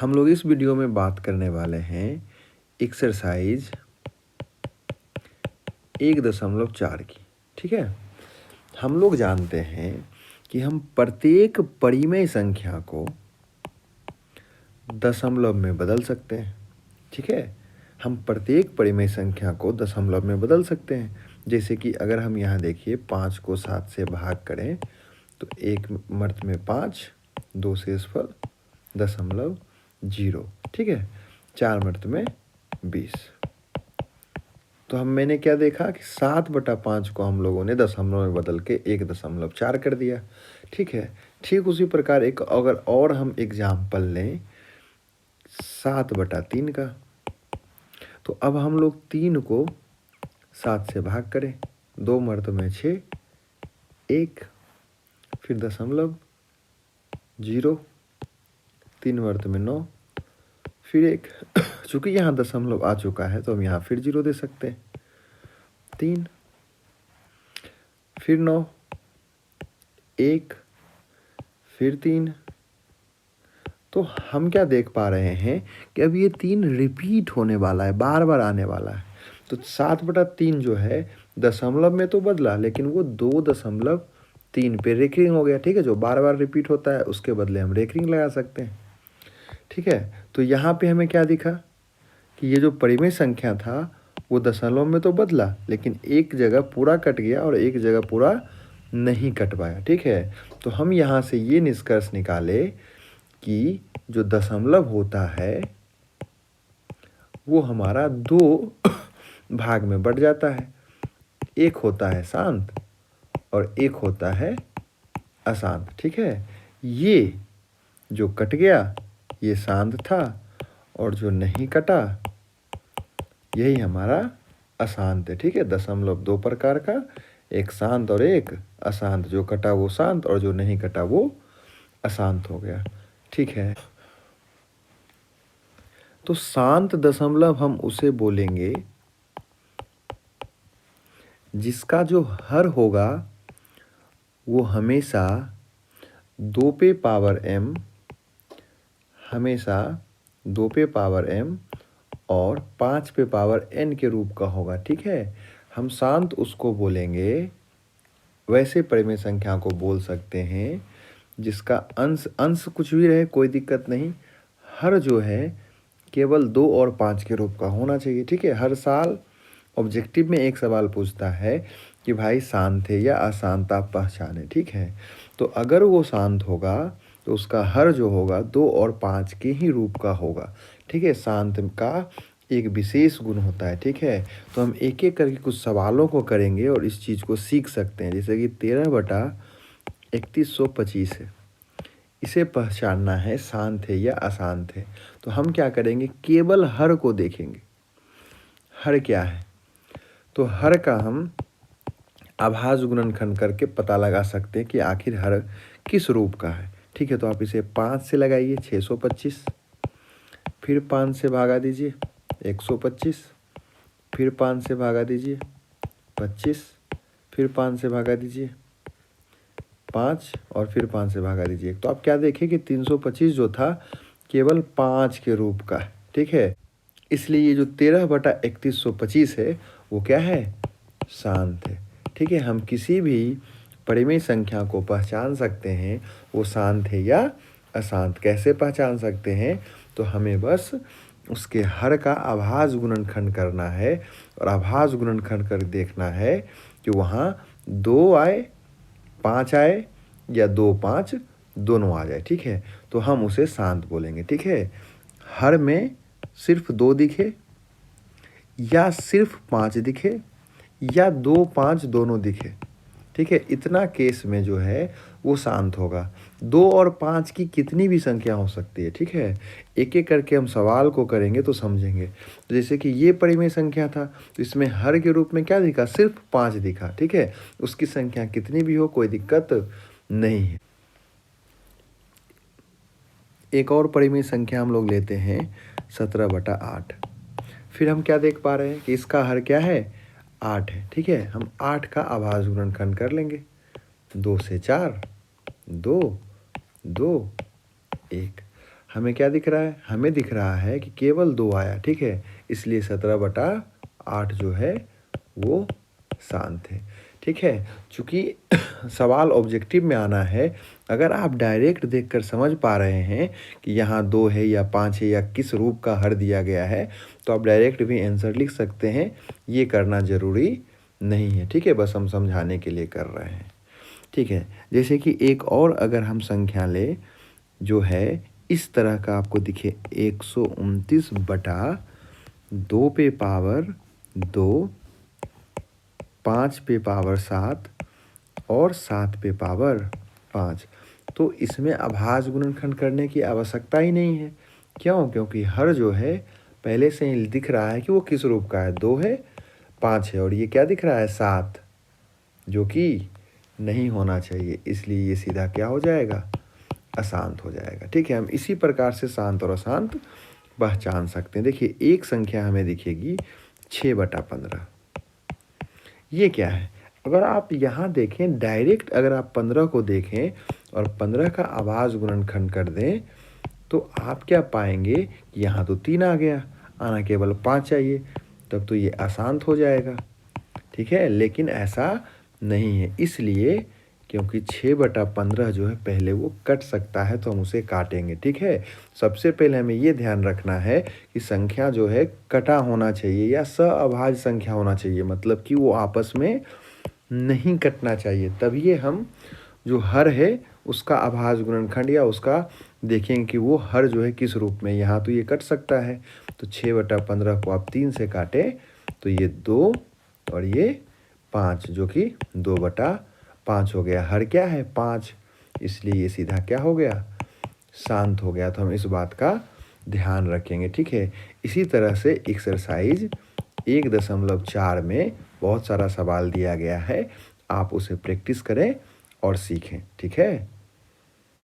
हम लोग इस वीडियो में बात करने वाले हैं एक्सरसाइज 1.4 की। ठीक है, हम लोग जानते हैं कि हम प्रत्येक परिमेय संख्या को दशमलव में बदल सकते हैं। ठीक है, हम प्रत्येक परिमेय संख्या को दशमलव में बदल सकते हैं। जैसे कि अगर हम यहाँ देखिए 5 को 7 से भाग करें तो 1 मर्त में 5, 2 शेषफल 0.0। ठीक है, 4 मर्त में 20। तो मैंने क्या देखा कि 7/5 को हम लोगों ने दशमलव में बदल के 1.4 कर दिया। ठीक है, ठीक उसी प्रकार एक अगर और हम एग्जाम्पल लें 7/3 का, तो अब हम लोग 3 को 7 से भाग करें, 2 मर्त में 6, 1, फिर 0.0, 3 मर्त में 9, फिर 1। चूंकि यहाँ दशमलव आ चुका है तो हम यहाँ फिर 0 दे सकते हैं, 3, फिर 9, 1, फिर 3। तो हम क्या देख पा रहे हैं कि अब ये 3 रिपीट होने वाला है, बार बार आने वाला है। तो 7/3 जो है दशमलव में तो बदला, लेकिन वो 2.3 पे रेखरिंग हो गया। ठीक है, जो बार बार रिपीट होता है उसके बदले हम रेखरिंग लगा सकते हैं। ठीक है, तो यहाँ पे हमें क्या दिखा कि ये जो परिमेय संख्या था वो दशमलव में तो बदला, लेकिन एक जगह पूरा कट गया और एक जगह पूरा नहीं कट पाया। ठीक है, तो हम यहाँ से ये निष्कर्ष निकाले कि जो दशमलव होता है वो हमारा 2 भाग में बढ़ जाता है। एक होता है शांत और एक होता है अशांत। ठीक है, ये जो कट गया ये शांत था और जो नहीं कटा यही हमारा अशांत है। ठीक है, दशमलव 2 प्रकार का, एक शांत और एक अशांत। जो कटा वो शांत और जो नहीं कटा वो अशांत हो गया। ठीक है, तो शांत दशमलव हम उसे बोलेंगे जिसका जो हर होगा वो हमेशा 2 पे पावर m, हमेशा 2 पे पावर m और 5 पे पावर n के रूप का होगा। ठीक है, हम शांत उसको बोलेंगे, वैसे परिमेय संख्या को बोल सकते हैं जिसका अंश कुछ भी रहे कोई दिक्कत नहीं, हर जो है केवल 2 और 5 के रूप का होना चाहिए। ठीक है, हर साल ऑब्जेक्टिव में एक सवाल पूछता है कि भाई शांत है या अशांत आप पहचाने। ठीक है, तो अगर वो शांत होगा तो उसका हर जो होगा 2 और 5 के ही रूप का होगा। ठीक है, शांत का एक विशेष गुण होता है। ठीक है, तो हम एक एक करके कुछ सवालों को करेंगे और इस चीज़ को सीख सकते हैं। जैसे कि 13/3125 है, इसे पहचानना है शांत है या अशांत है। तो हम क्या करेंगे, केवल हर को देखेंगे। हर क्या है, तो हर का हम आभाज्य गुणनखंड करके पता लगा सकते हैं कि आखिर हर किस रूप का है। ठीक है, तो आप इसे 5 से लगाइए 625, फिर 5 से भागा दीजिए 125, फिर 5 से भागा दीजिए 25, फिर 5 से भागा दीजिए 5 और फिर 5 से भागा दीजिए। तो आप क्या देखें कि 325 जो था केवल 5 के रूप का है। ठीक है, इसलिए ये जो 13/3125 है वो क्या है, शांत है। ठीक है, हम किसी भी परिमेय संख्या को पहचान सकते हैं वो शांत है या अशांत। कैसे पहचान सकते हैं, तो हमें बस उसके हर का आभाज्य गुणनखंड करना है और आभाज्य गुणनखंड कर देखना है कि वहाँ 2 आए, 5 आए या 2, 5 दोनों आ जाए। ठीक है, तो हम उसे शांत बोलेंगे। ठीक है, हर में सिर्फ 2 दिखे या सिर्फ 5 दिखे या 2, 5 दोनों दिखे। ठीक है, इतना केस में जो है वो शांत होगा। 2 और 5 की कितनी भी संख्या हो सकती है। ठीक है, एक एक करके हम सवाल को करेंगे तो समझेंगे। तो जैसे कि ये परिमेय संख्या था तो इसमें हर के रूप में क्या दिखा, सिर्फ 5 दिखा। ठीक है, उसकी संख्या कितनी भी हो कोई दिक्कत नहीं है। एक और परिमेय संख्या हम लोग लेते हैं 17/8। फिर हम क्या देख पा रहे हैं कि इसका हर क्या है, 8 है। ठीक है, हम 8 का आभाज्य गुणनखंड कर लेंगे, 2 से 4, 2, 2, 1। हमें क्या दिख रहा है? हमें दिख रहा है कि केवल 2 आया, ठीक है। इसलिए 17/8 जो है वो शांत है, ठीक है। चूँकि सवाल ऑब्जेक्टिव में आना है, अगर आप डायरेक्ट देखकर समझ पा रहे हैं कि यहाँ 2 है या 5 है या किस रूप का हर दिया गया है, तो आप डायरेक्ट भी आंसर लिख सकते हैं। ये करना ज़रूरी नहीं है, ठीक है। बस हम समझाने के लिए कर रहे हैं, ठीक है। जैसे कि एक और अगर हम संख्या लें जो है इस तरह का आपको दिखे 129/2 पे पावर 2, 5 पे पावर 7 और 7 पे पावर 5। तो इसमें अभाज्य गुणनखंड करने की आवश्यकता ही नहीं है। क्यों? क्योंकि हर जो है पहले से ही दिख रहा है कि वो किस रूप का है। 2 है, 5 है और ये क्या दिख रहा है? 7, जो कि नहीं होना चाहिए। इसलिए ये सीधा क्या हो जाएगा? अशांत हो जाएगा, ठीक है। हम इसी प्रकार से शांत और अशांत पहचान सकते हैं। देखिए एक संख्या हमें दिखेगी 6/15। ये क्या है? अगर आप यहाँ देखें डायरेक्ट, अगर आप 15 को देखें और 15 का अभाज्य गुणनखंड कर दें तो आप क्या पाएंगे कि यहाँ तो 3 आ गया, आना केवल 5 चाहिए, तब तो ये अशांत हो जाएगा, ठीक है। लेकिन ऐसा नहीं है, इसलिए क्योंकि 6/15 जो है पहले वो कट सकता है तो हम उसे काटेंगे, ठीक है। सबसे पहले हमें ये ध्यान रखना है कि संख्या जो है कटा होना चाहिए या सअभाज्य संख्या होना चाहिए, मतलब कि वो आपस में नहीं कटना चाहिए। तभी हम जो हर है उसका अभाज्य गुणनखंड या उसका देखेंगे कि वो हर जो है किस रूप में। यहाँ तो ये कट सकता है, तो 6/15 को आप 3 से काटें तो ये 2 और ये 5, जो कि 2/5 हो गया। हर क्या है? 5, इसलिए ये सीधा क्या हो गया? शांत हो गया। तो हम इस बात का ध्यान रखेंगे, ठीक है। इसी तरह से एक्सरसाइज 1.4 में बहुत सारा सवाल दिया गया है, आप उसे प्रैक्टिस करें और सीखें, ठीक है।